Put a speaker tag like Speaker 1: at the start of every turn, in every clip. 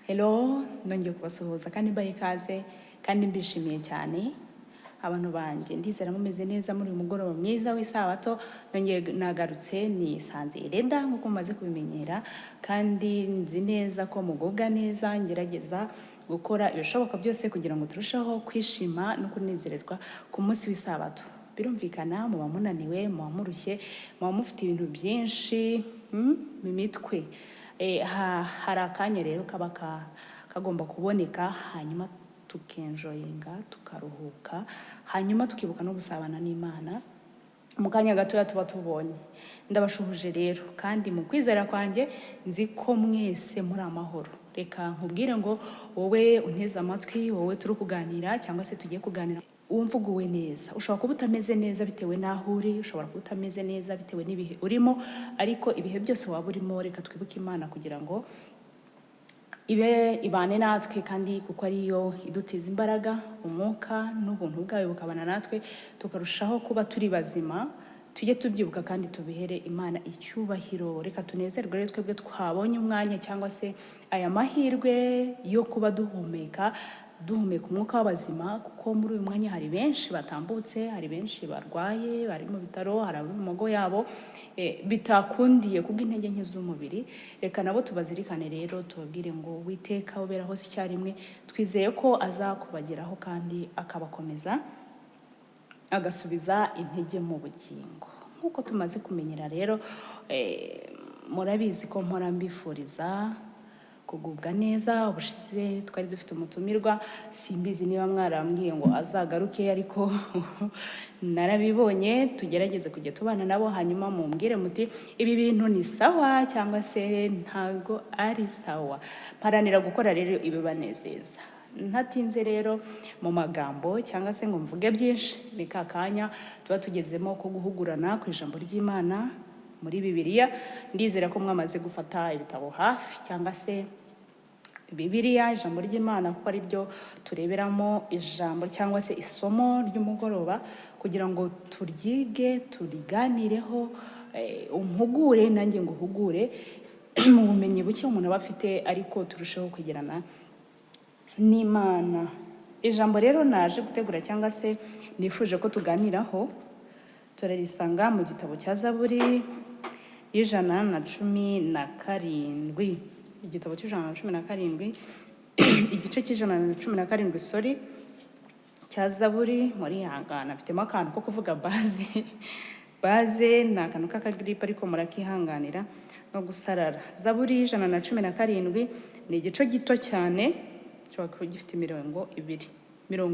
Speaker 1: Hello, nongeye kubasuhuza kandi mbaye ikaze kandi mbishimiye cyane abantu banjye ndizera mumeze neza muri uyu mugoroba mwiza w'isabato. Nongeye nagarutse ni Sanze Eleda nkuko mumaze kubimenyera, kandi nzi neza ko mugubwa neza. Ngerageza gukora ibishoboka byose kugira ngo turusheho kwishima no kunezererwa ku munsi w'isabato. Birumvikana muba munaniwe, muba murushye, muba mufite ibintu byinshi mu mitwe. Hari akanya rero kaba kagomba kuboneka, hanyuma tukenjoyinga, tukaruhuka, hanyuma tukibuka no gusabana n'Imana mu kanya gatoya tuba tubonye. Ndabashuhuje rero, kandi mu kwizera kwanjye nzi ko mwese muri amahoro. Reka nkubwire ngo wowe unteze amatwi, wowe turi kuganira cyangwa se tugiye kuganira, wumva uguwe neza. Ushobora kuba utameze neza bitewe n'aho uri, ushobora kuba utameze neza bitewe n'ibihe urimo, ariko ibihe byose waba urimo reka twibuke Imana kugira ngo ibane natwe, kandi kuko ariyo idutiza imbaraga, umwuka n'ubuntu bwayo bukabana natwe, tukarushaho kuba turi bazima. Tujye tubyibuka kandi tubihere Imana icyubahiro. Reka tunezerwe rero twebwe twabonye umwanya cyangwa se aya mahirwe yo kuba duhumeka umwuka w'abazima, kuko muri uyu mwanya hari benshi batambutse, hari benshi barwaye, bari mu bitaro, hari abo mu mago yabo bitakundiye kubw'intege nke z'umubiri. Reka nabo tubazirikane rero, tubabwire ngo Uwiteka ubera hose icyarimwe, twizeye ko azakubageraho kandi akabakomeza, agasubiza intege mu bugingo. Nk'uko tumaze kumenyera rero, murabizi ko mpora mbifuriza kugubwa neza. Ubushize twari dufite umutumirwa, simbizi niba mwarambwiye ngo azagaruke, ariko narabibonye. Tugerageze kujya tubana nabo, hanyuma mumbwire muti ibi bintu ni sawa cyangwa se ntago ari sawa. Mparanira gukora rero ibibanezeza. Ntatinze rero mu magambo cyangwa se ngo mvuge byinshi, ni kakanya tuba tugezemo ko guhugurana ku ijambo ry'Imana muri Bibiliya. Ndizera ko mwamaze gufata ibitabo hafi cyangwa se Bibiliya, ijambo ry'Imana, kuko ari byo tureberamo ijambo cyangwa se isomo ry'umugoroba, kugira ngo turyige, turiganireho, umpugure nanjye ngo uhugure mu bumenyi buke umuntu aba afite, ariko turusheho kwegerana n'Imana. Ijambo rero naje gutegura cyangwa se nifuje ko tuganiraho, turarisanga mu gitabo cya Zaburi y'117, igitabo cy'117, igice cy'117 cya Zaburi. Muri hangana afitemo akantu ko kuvuga baze ni akantu k'akagiripe, ariko murakihanganira no gusarara. Zaburi 117 ni igice gito cyane, cyo gifite mirongo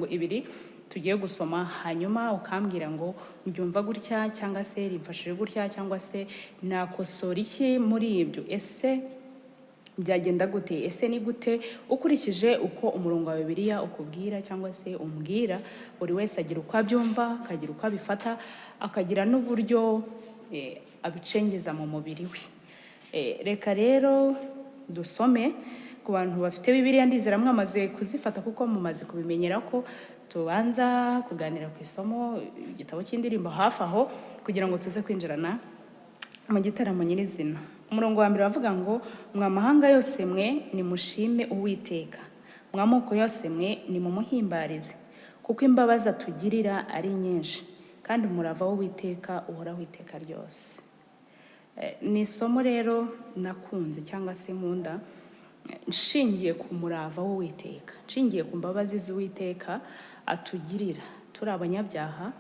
Speaker 1: ibiri tugiye gusoma, hanyuma ukambwira ngo mbyumva gutya cyangwa se rimfashije gutya cyangwa se nakosora iki muri ibyo. Ese byagenda gute? Ese ni gute? Ukurikije uko umurongo wa Bibiliya ukubwira cyangwa se umbwira. Buri wese agira uko abyumva, akagira uko abifata, akagira n'uburyo abicengeza mu mubiri we. Reka rero dusome. Ku bantu bafite Bibiliya ndizera mwamaze kuzifata, kuko mumaze kubimenyera ko tubanza kuganira ku isomo, igitabo cy'indirimbo hafi aho, kugira ngo tuze kwinjirana mu gitaramo nyirizina. Umurongo wa mbere bavuga ngo mwamahanga yose mwe nimushime Uwiteka, mwamoko yose mwe nimumuhimbarize, kuko imbabazi atugirira ari nyinshi, kandi umurava w'Uwiteka uhoraho iteka ryose. Ni isomo rero nakunze cyangwa se nkunda, nshingiye ku murava w'Uwiteka, nshingiye ku mbabazi z'Uwiteka atugirira turi abanyabyaha,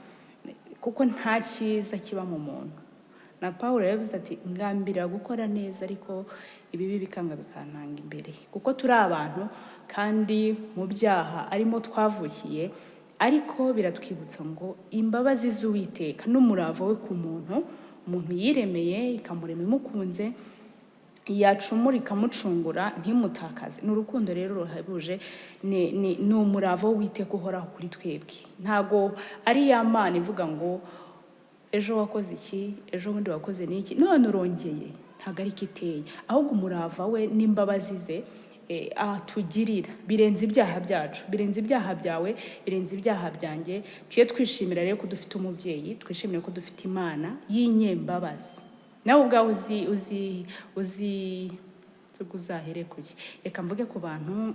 Speaker 1: kuko nta cyiza kiba mu muntu. Na Pawulo yavuze ati ngambira gukora neza, ariko ibibi bikanga bikantanga imbere. Kuko turi abantu kandi mu byaha arimo twavukiye, ariko biratwibutsa ngo imbabazi z'Uwiteka n'umurava we ku muntu yiremeye, ikamurema imukunze, yacumura ikamucungura ntimutakaze. Ni urukundo rero ruhebuje, ni umurava w'Uwiteka uhoraho kuri twebwe. Ntago ari ya Mana ivuga ngo ejo wakoze iki, ejo bundi wakoze n'iki, none urongeye. Ntago ari kiteye, ahubwo umurava we n'imbabazi ze atugirira birenze ibyaha byacu, birenze ibyaha byawe, birenze ibyaha byanjye. Tuye twishimira rero ko dufite umubyeyi, twishimira ko dufite Imana y'inyembabazi. Nawe ubwawe uzi tuguzahere kuki. Reka mvuge ku bantu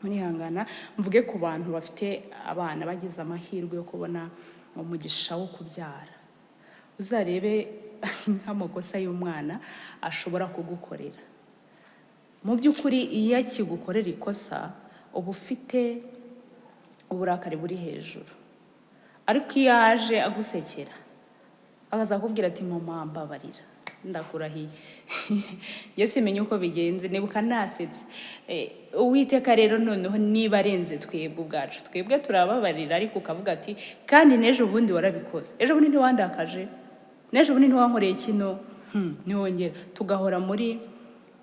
Speaker 1: munihangana, mvuge ku bantu bafite abana bagize amahirwe yo kubona umugisha wo kubyara. Uzarebe nk'amakosa y'umwana ashobora kugukorera. Mu by'ukuri iyo akigukorera ikosa uba ufite uburakari buri hejuru, ariko iyo aje agusekera akaza akubwira ati mama mbabarira ndakurahiye njye simenye uko bigenze, nibuka nasetse. Uwiteka rero noneho niba arenze twebwe ubwacu, twebwe turababarira, ariko ukavuga ati kandi n'ejo bundi warabikoze, ejo bundi ntiwandakaje, n'ejo bundi ntiwankoreye kino, ntiwongera. Tugahora muri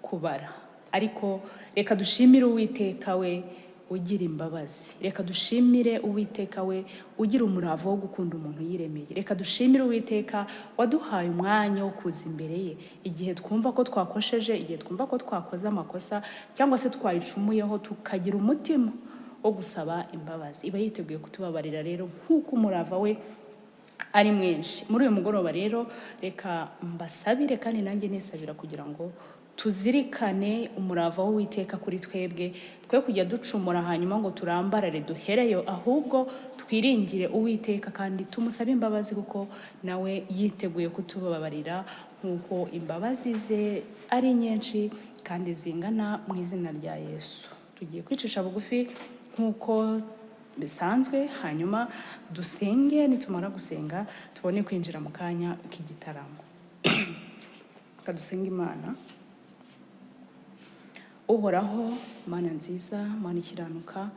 Speaker 1: kubara. Ariko reka dushimire Uwiteka we ugira imbabazi, reka dushimire Uwiteka we ugira umurava wo gukunda umuntu yiremeye, reka dushimire Uwiteka waduhaye umwanya wo kuza imbere ye igihe twumva ko twakosheje, igihe twumva ko twakoze amakosa cyangwa se twayicumuyeho, tukagira umutima wo gusaba imbabazi. Iba yiteguye kutubabarira rero nk'uko umurava we ari mwinshi. Muri uyu mugoroba rero reka mbasabire kandi nanjye nisabira kugira ngo tuzirikane umurava w'Uwiteka kuri twebwe, twe kujya ducumura hanyuma ngo turambarare duhereyo, ahubwo twiringire Uwiteka kandi tumusabe imbabazi kuko nawe yiteguye kutubabarira nk'uko imbabazi ze ari nyinshi kandi zingana mu izina rya Yesu. Tugiye kwicisha bugufi nk'uko bisanzwe, hanyuma dusenge. Nitumara gusenga tubone kwinjira mu kanya k'igitaramo. Kadusenga. Imana uhoraho, Mana nziza, Mana ikiranuka,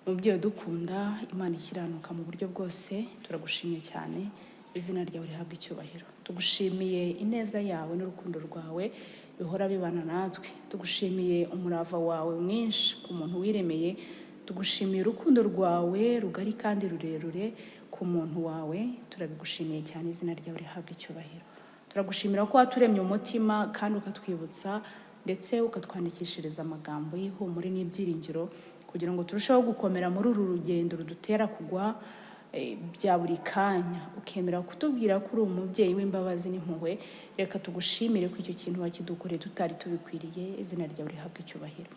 Speaker 1: umubyeyi udukunda, Imana ikiranuka mu buryo bwose, turagushimiye cyane, izina ryawe rihabwa icyubahiro. Tugushimiye ineza yawe n'urukundo rwawe bihora bibana natwe, tugushimiye umurava wawe mwinshi ku muntu wiremeye, tugushimiye urukundo rwawe rugari kandi rurerure ku muntu wawe, turabigushimiye cyane, izina ryawe rihabwa icyubahiro. Turagushimira ko waturemye umutima kandi ukatwibutsa ndetse ukatwandikishiriza amagambo y'ihumure n'ibyiringiro kugira ngo turusheho gukomera muri uru rugendo rudutera kugwa bya buri kanya, ukemera kutubwira ko uri umubyeyi w'imbabazi n'impuhwe. Reka tugushimire ko icyo kintu wakidukoreye tutari tubikwiriye, izina ryawe rihabwa icyubahiro.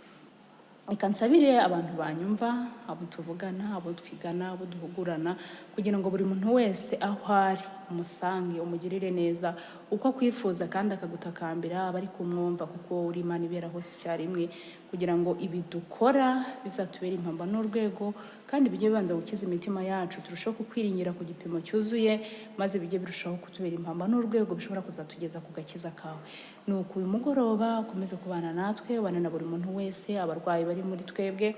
Speaker 1: Reka nsabire abantu banyumva, abo tuvugana, abo twigana, abo duhugurana, kugira ngo buri muntu wese aho ari umusange, umugirire neza uko akwifuza kandi akagutakambira abari kumwumva, kuko uri Imana ibera hose icyarimwe, kugira ngo ibi dukora bizatubera impamba n'urwego kandi bijye bibanza gukiza imitima yacu, turushaho kukwiringira ku gipimo cyuzuye, maze bijye birushaho kutubera impamba n'urwego bishobora kuzatugeza ku gakiza kawe. Nuko uyu mugoroba ukomeze kubana natwe, ubana na buri muntu wese, abarwayi bari muri twebwe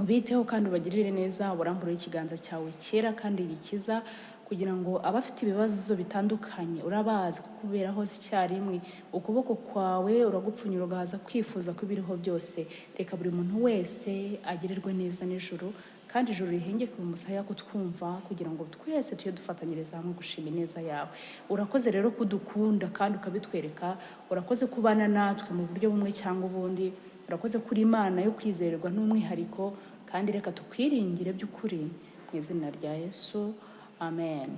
Speaker 1: ubiteho kandi ubagirire neza, uburamburire ikiganza cyawe cyera kandi gikiza, kugira ngo abafite ibibazo bitandukanye urabazi kukubera hose icyarimwe, ukuboko kwawe uragupfunyura ugahaza kwifuza ko ibiriho byose. Reka buri muntu wese agirirwe neza n'ijuru, kandi ijuru rihengeke mu musaya kutwumva, kugira ngo twese tujye dufatanyiriza hamwe gushima ineza yawe. Urakoze rero kudukunda kandi ukabitwereka, urakoze kubana natwe mu buryo bumwe cyangwa ubundi, urakoze kuri Imana yo kwizererwa n'umwihariko, kandi reka tukwiringire by'ukuri mu izina rya Yesu, amen.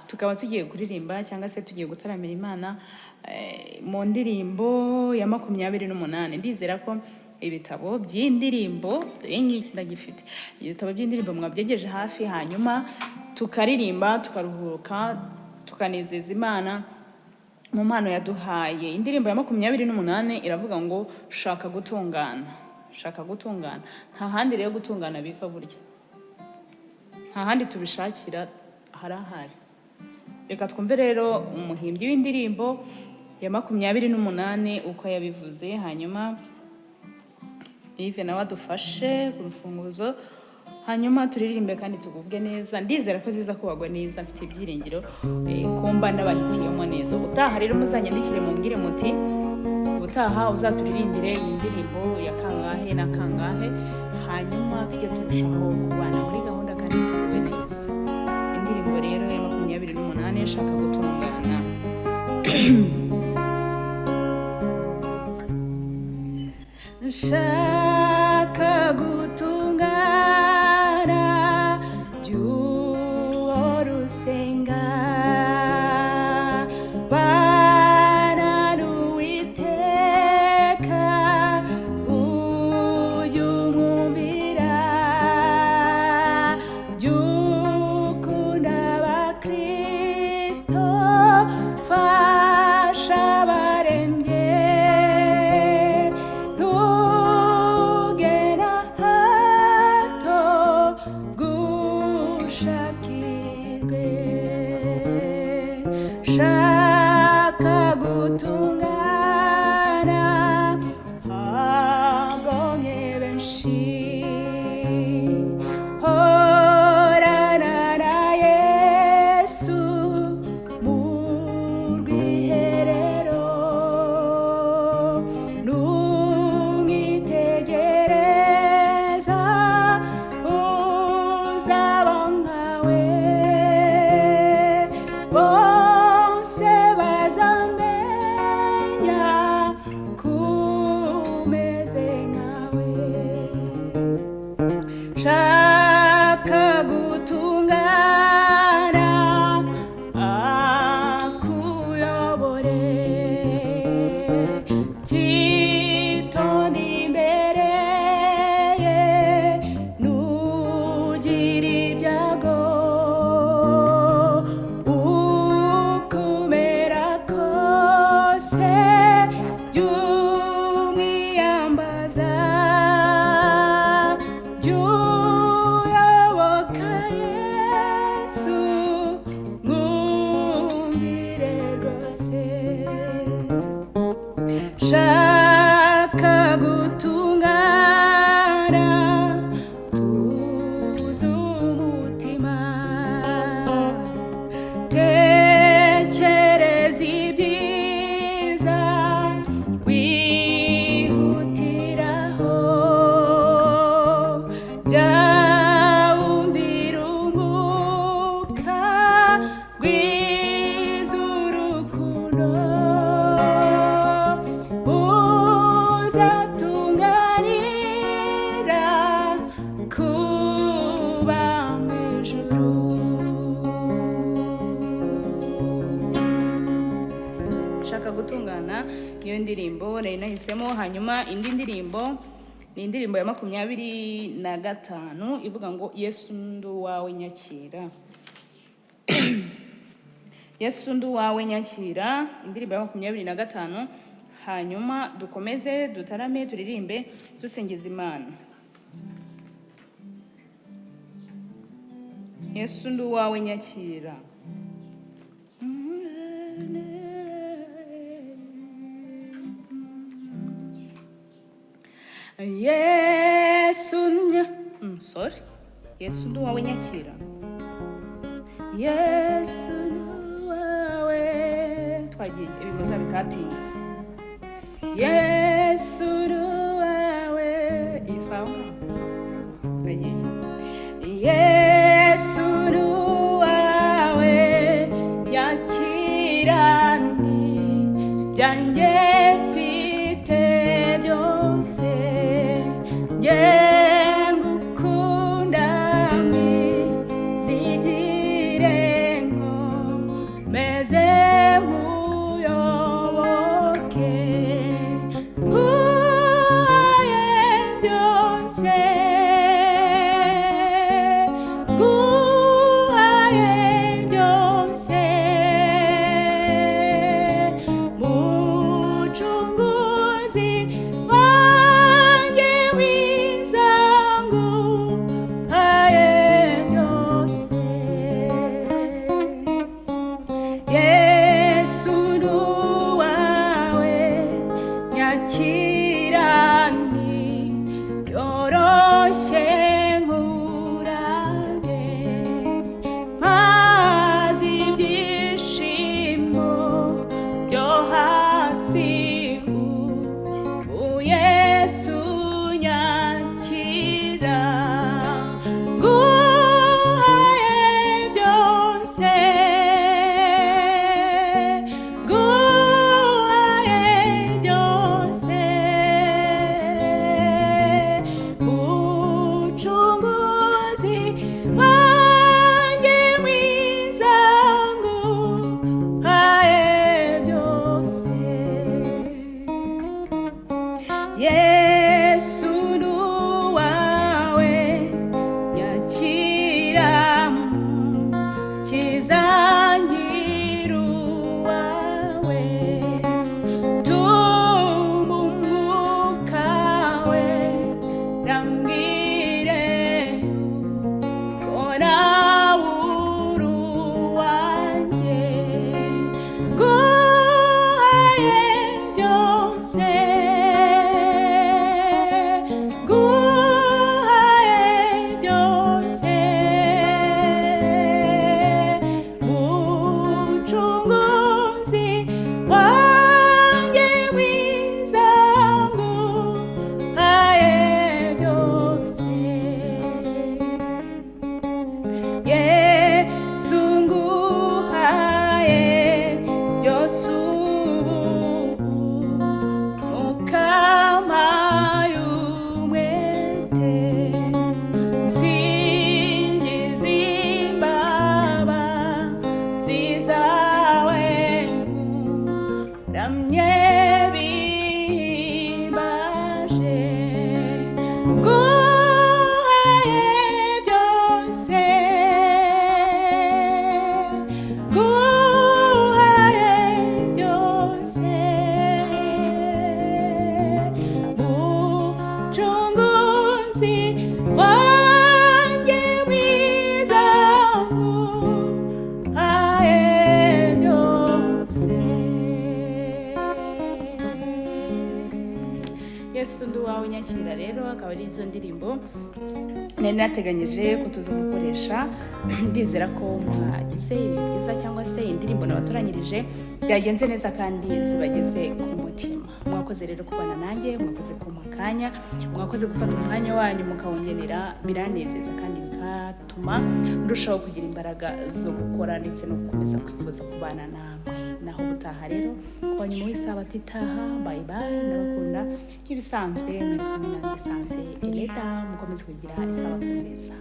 Speaker 1: Tukaba tugiye kuririmba cyangwa se tugiye gutaramira Imana mu ndirimbo ya 28. Ndizera ko ibitabo by'indirimbo ngiki ndagifite, ibitabo by'indirimbo mwabyegeje hafi, hanyuma tukaririmba tukaruhuka tukanezeza Imana mu mpano yaduhaye. Indirimbo ya 28 iravuga ngo shaka gutungana, shaka gutungana. Nta handi rero gutungana biva burya, nta handi tubishakira, harahari. Reka twumve rero umuhimbyi w'indirimbo ya 28 uko yabivuze, hanyuma Yves nawe adufashe ku rufunguzo, hanyuma turirimbe kandi tugubwe neza. Ndizera ko ziza kubagwa neza, mfite ibyiringiro ko mba n'abahitiyemo neza. Ubutaha rero muzanyandikire mumbwire muti ubutaha uzaturirimbire iyi ndirimbo ya kangahe na kangahe, hanyuma tujye turushaho kubana muri gahunda kandi tugubwe neza. Indirimbo rero ya 28 shaka gutungana. Shaka gutungana by'urusenga, bana gutungana tuzi umutima tekereza ibyiza wihutiraho jya wumvira umwuka rwiza urukundo uzatunganira kuba mu ijuru. Shaka gutungana niyo ndirimbo nari nahisemo. Hanyuma indi ndirimbo ni indirimbo ya 25 ivuga ngo Yesu ndu wawe nyakira. Yesu ndu wawe nyakira, indirimbo ya 25. Hanyuma dukomeze dutarame turirimbe dusingiza Imana. Yesu ndu wawe nyakira. Yesu ndu wawe nyakira. Yesu ndu wawe twagiye ibimuza bikatinda. Yesu ndu wawe isanga twagiye. Yesu ndu wawe nyakirani byanjye mfite byose ngukunda zigire nko meze muyoboke nguhaye byose nguhaye byose mucunguzi wanjye mwiza nguhaye byose. Yesu ndu wawe nyakirani yoroshye nkurane mazi ibyishimo byo hasi Yesu nyakira nguhaye byose nguhaye byose mucunguzi wanjye mwiza nguhaye byose. Yesu ndu wawe nyakira kizangira uwawe tuma umwuka we rambwire ko nawe uri uwanjye nguhaye byose Yesu ndi uwawe nyakira. Rero akaba ari izo ndirimbo nari nateganyije ko tuza gukoresha. Ndizera ko mwagize ibihe byiza cyangwa se indirimbo nabatoranyirije byagenze neza kandi zibageze ku mutima. Mwakoze rero kubana nanjye, mwakoze kumpa akanya, mwakoze gufata umwanya wanyu mukawongenera. Biranezeza kandi bikatuma ndushaho kugira imbaraga zo gukora ndetse no gukomeza kwifuza kubana namwe. Naho ubutaha rero kuwa nyuma w'isabato itaha. Bye bye, ndabakunda nk'ibisanzwe. Muri kumwe na Sanze Eleda, mukomeze kugira isabato nziza.